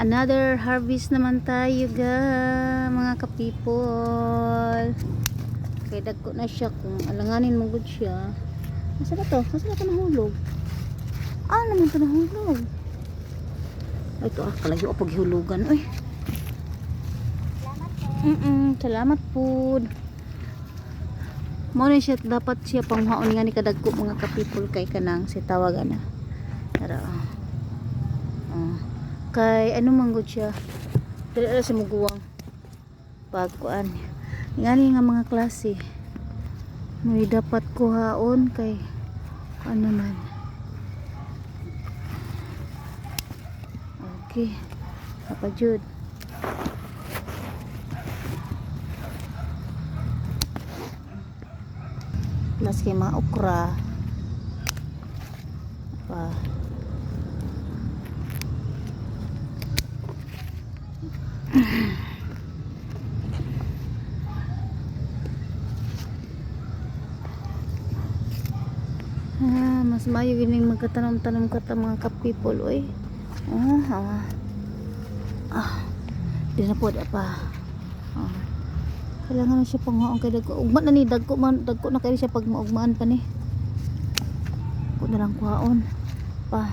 Another harvest naman tayo ga mga ka-people. Kaya dagko na siya kung alanganin mo good siya. Masa na to? Masa na to nahulog? Naman to nahulog. Ay ito kalayo o paghulugan. Uy. Salamat po. Mo na siya dapat siya panghaon nga ni kadagko mga ka-people kay kanang si tawagan na. Tara. Kay ano man gud siya. Dili ra sa muguwang. Pagkuan. Ngani nga mga klase. May dapat kuhaon kay ano man. Okay. Apa jud? Plus kay mga okra. Apa? Mas mayo gining magkatanom-tanom ka ta mga ka-people oy. Di na po pa. Kailangan na siya panghaon kay dagko. Ugma na ni dagko na kay siya pag maugmaan pa ni. Ko na lang kuhaon pa.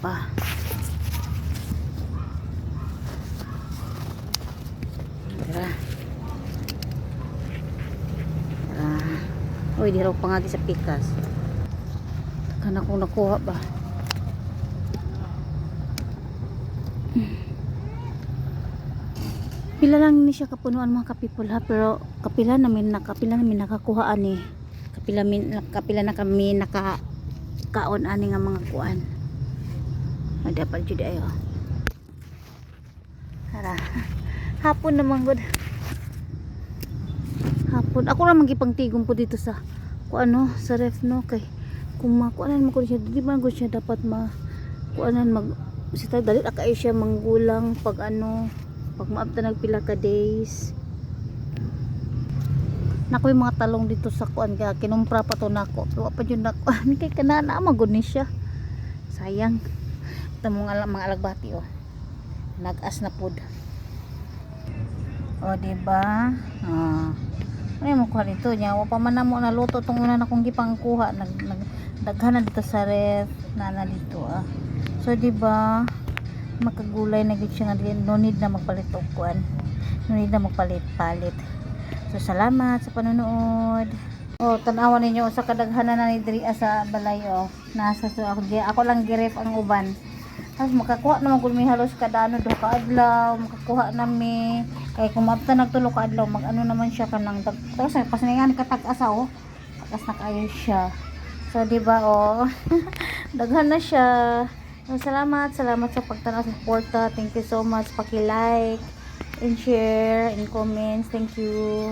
Pa. Tara. Uy, di raw pangagi sa pikas. Kana kong nakuha ba? Pila lang ni siya kapunuan mga ka-people ha, pero kapila namin nakakuhaan ni. Kapila na kami nakakaon ani nga mga kuan. Ada pa jud ayo. Tara. Hapon naman gud. Hapon. Ako ra magipang tigom po dito sa kuano sa ref no kay kung makuanan mo ko siya di ba gud siya dapat kuanan mag sita dali ra kay siya manggulang pag ano pag maabta nagpila ka days. Nakoy mga talong dito sa kuan kaya kinumpra pa to nako. Pero pa jud nako ni kay kanana magud ni siya. Sayang. Tamo nga mga alagbati oh. Nag-as na pud. O di ba? Ano mo kuha dito niya? Wa pa man namo naluto tong una na kong gipangkuha daghanan dito sa ref na dito So di ba? Makagulay na gid siya nga no need na magpalit og kuan. No need na magpalit-palit. So salamat sa panonood. Tan-awan ninyo sa kadaghanan na ni diri sa balay Nasa so ako lang giref ang uban. Tapos makakuha naman kung may halos kada ano do ka adlaw, makakuha nami kay kung mabta nagtulo ka adlaw mag-ano naman siya kanang tapos pasningan katag-asa tagas na kayo siya. So di ba daghan na siya. So, salamat sa pagtanaw sa suporta. Thank you so much. Paki-like and share and comments. Thank you.